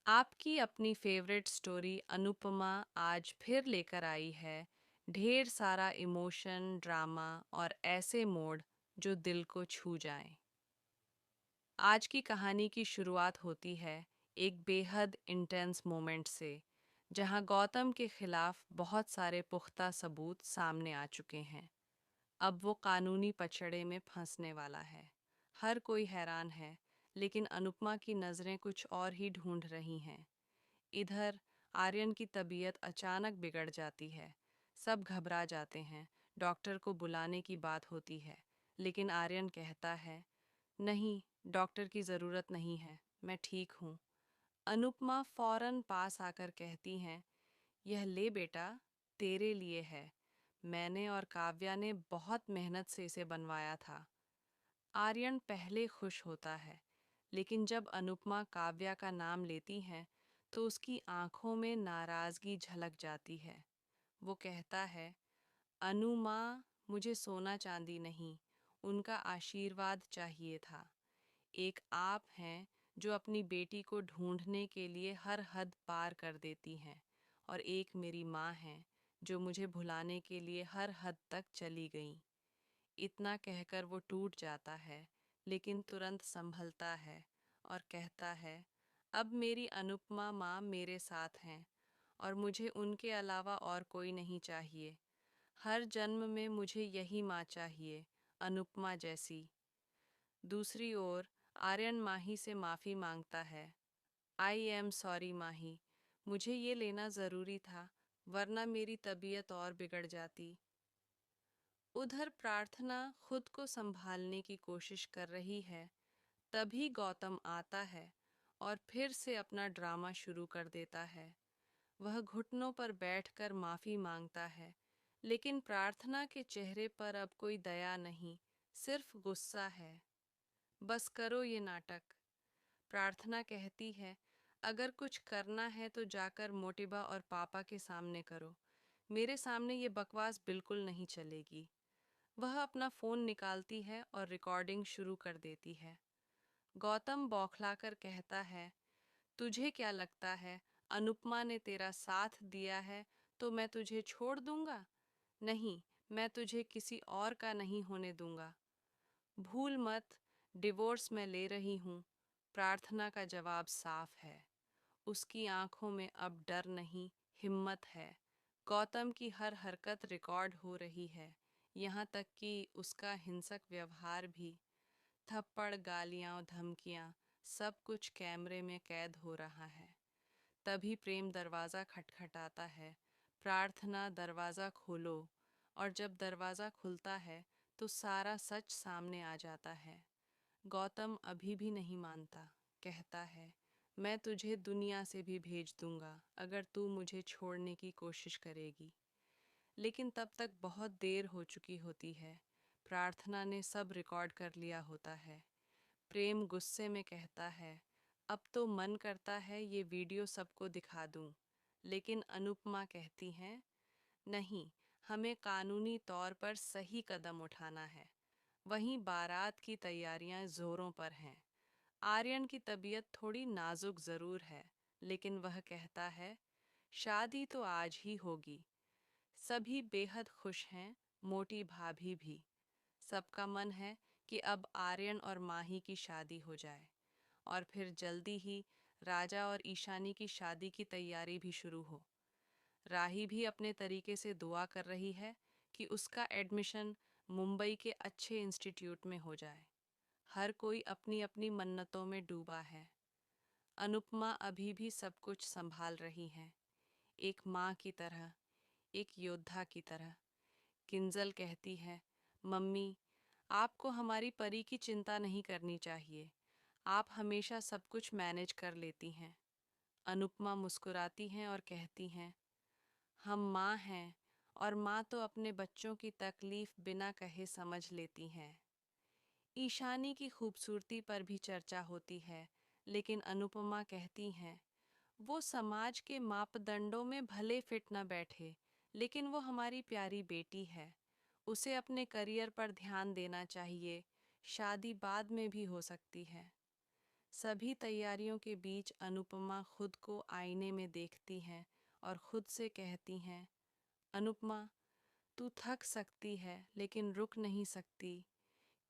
आपकी अपनी favourite story Anupama आज फिर लेकर आई है ढेर सारा इमोशन, ड्रामा और ऐसे मोड़ जो दिल को छू जाएं। आज की कहानी की शुरुआत होती है एक बेहद इंटेंस मोमेंट से, जहां गौतम के खिलाफ बहुत सारे पुख्ता सबूत सामने आ चुके हैं। अब वो कानूनी पचड़े में फंसने वाला है। हर कोई हैरान है, लेकिन अनुपमा की नज़रें कुछ और ही ढूंढ रही हैं। इधर आर्यन की तबीयत अचानक बिगड़ जाती है। सब घबरा जाते हैं। डॉक्टर को बुलाने की बात होती है, लेकिन आर्यन कहता है, नहीं, डॉक्टर की ज़रूरत नहीं है, मैं ठीक हूँ। अनुपमा फौरन पास आकर कहती हैं, यह ले बेटा, तेरे लिए है। मैंने और काव्या ने बहुत मेहनत से इसे बनवाया था। आर्यन पहले खुश होता है, लेकिन जब अनुपमा काव्या का नाम लेती हैं, तो उसकी आंखों में नाराजगी झलक जाती है। वो कहता है, अनु माँ, मुझे सोना चांदी नहीं, उनका आशीर्वाद चाहिए था। एक आप हैं जो अपनी बेटी को ढूंढने के लिए हर हद पार कर देती हैं, और एक मेरी माँ हैं जो मुझे भुलाने के लिए हर हद तक चली गईं। इतना कहकर वो टूट जाता है, लेकिन तुरंत संभलता है और कहता है, अब मेरी अनुपमा माँ मेरे साथ हैं, और मुझे उनके अलावा और कोई नहीं चाहिए। हर जन्म में मुझे यही माँ चाहिए, अनुपमा जैसी। दूसरी ओर आर्यन माही से माफ़ी मांगता है। आई एम सॉरी माही, मुझे ये लेना ज़रूरी था, वरना मेरी तबीयत और बिगड़ जाती। उधर प्रार्थना खुद को संभालने की कोशिश कर रही है। तभी गौतम आता है और फिर से अपना ड्रामा शुरू कर देता है। वह घुटनों पर बैठकर माफ़ी मांगता है, लेकिन प्रार्थना के चेहरे पर अब कोई दया नहीं, सिर्फ गुस्सा है। बस करो ये नाटक, प्रार्थना कहती है। अगर कुछ करना है तो जाकर मोटिबा और पापा के सामने करो। मेरे सामने ये बकवास बिल्कुल नहीं चलेगी। वह अपना फ़ोन निकालती है और रिकॉर्डिंग शुरू कर देती है। गौतम बौखलाकर कहता है, तुझे क्या लगता है, अनुपमा ने तेरा साथ दिया है तो मैं तुझे छोड़ दूंगा? नहीं, मैं तुझे किसी और का नहीं होने दूंगा। भूल मत, डिवोर्स मैं ले रही हूँ। प्रार्थना का जवाब साफ है। उसकी आंखों में अब डर नहीं, हिम्मत है। गौतम की हर हरकत रिकॉर्ड हो रही है, यहाँ तक कि उसका हिंसक व्यवहार भी। थप्पड़, गालियाँ और धमकियाँ, सब कुछ कैमरे में कैद हो रहा है। तभी प्रेम दरवाज़ा खटखटाता है। प्रार्थना, दरवाज़ा खोलो। और जब दरवाज़ा खुलता है तो सारा सच सामने आ जाता है। गौतम अभी भी नहीं मानता। कहता है, मैं तुझे दुनिया से भी भेज दूंगा अगर तू मुझे छोड़ने की कोशिश करेगी। लेकिन तब तक बहुत देर हो चुकी होती है। प्रार्थना ने सब रिकॉर्ड कर लिया होता है। प्रेम गुस्से में कहता है, अब तो मन करता है ये वीडियो सबको दिखा दूं। लेकिन अनुपमा कहती हैं, नहीं, हमें कानूनी तौर पर सही कदम उठाना है। वहीं बारात की तैयारियां जोरों पर हैं। आर्यन की तबीयत थोड़ी नाजुक ज़रूर है, लेकिन वह कहता है, शादी तो आज ही होगी। सभी बेहद खुश हैं, मोटी भाभी भी। सबका मन है कि अब आर्यन और माही की शादी हो जाए, और फिर जल्दी ही राजा और ईशानी की शादी की तैयारी भी शुरू हो। राही भी अपने तरीके से दुआ कर रही है कि उसका एडमिशन मुंबई के अच्छे इंस्टीट्यूट में हो जाए। हर कोई अपनी अपनी मन्नतों में डूबा है। अनुपमा अभी भी सब कुछ संभाल रही हैं, एक माँ की तरह, एक योद्धा की तरह। किंजल कहती है, मम्मी, आपको हमारी परी की चिंता नहीं करनी चाहिए। आप हमेशा सब कुछ मैनेज कर लेती हैं। अनुपमा मुस्कुराती हैं और कहती हैं, हम माँ हैं, और माँ तो अपने बच्चों की तकलीफ बिना कहे समझ लेती हैं। ईशानी की खूबसूरती पर भी चर्चा होती है, लेकिन अनुपमा कहती हैं, वो समाज के मापदंडों में भले फिट न बैठे, लेकिन वो हमारी प्यारी बेटी है। उसे अपने करियर पर ध्यान देना चाहिए। शादी बाद में भी हो सकती है। सभी तैयारियों के बीच अनुपमा खुद को आईने में देखती हैं और खुद से कहती हैं, अनुपमा, तू थक सकती है लेकिन रुक नहीं सकती।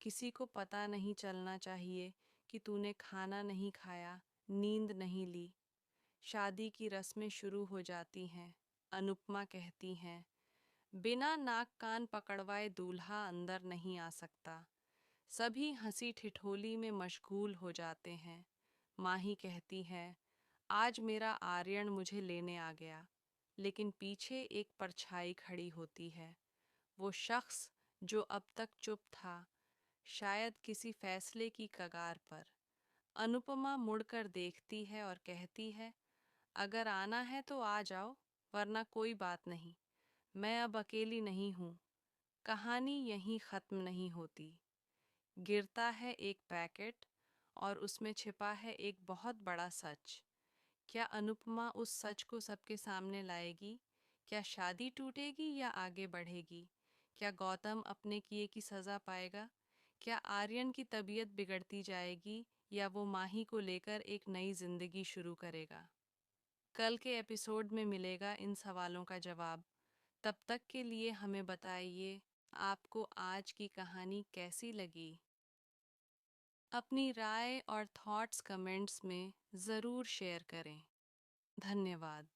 किसी को पता नहीं चलना चाहिए कि तूने खाना नहीं खाया, नींद नहीं ली। शादी की रस्में शुरू हो जाती हैं। अनुपमा कहती हैं, बिना नाक कान पकड़वाए दूल्हा अंदर नहीं आ सकता। सभी हंसी ठिठोली में मशगूल हो जाते हैं। माही कहती है, आज मेरा आर्यन मुझे लेने आ गया। लेकिन पीछे एक परछाई खड़ी होती है। वो शख्स जो अब तक चुप था, शायद किसी फैसले की कगार पर। अनुपमा मुड़कर देखती है और कहती है, अगर आना है तो आ जाओ, वरना कोई बात नहीं। मैं अब अकेली नहीं हूँ। कहानी यहीं ख़त्म नहीं होती। गिरता है एक पैकेट और उसमें छिपा है एक बहुत बड़ा सच। क्या अनुपमा उस सच को सबके सामने लाएगी? क्या शादी टूटेगी या आगे बढ़ेगी? क्या गौतम अपने किए की सज़ा पाएगा? क्या आर्यन की तबीयत बिगड़ती जाएगी या वो माही को लेकर एक नई जिंदगी शुरू करेगा? कल के एपिसोड में मिलेगा इन सवालों का जवाब। तब तक के लिए हमें बताइए, आपको आज की कहानी कैसी लगी? अपनी राय और थॉट्स कमेंट्स में ज़रूर शेयर करें। धन्यवाद।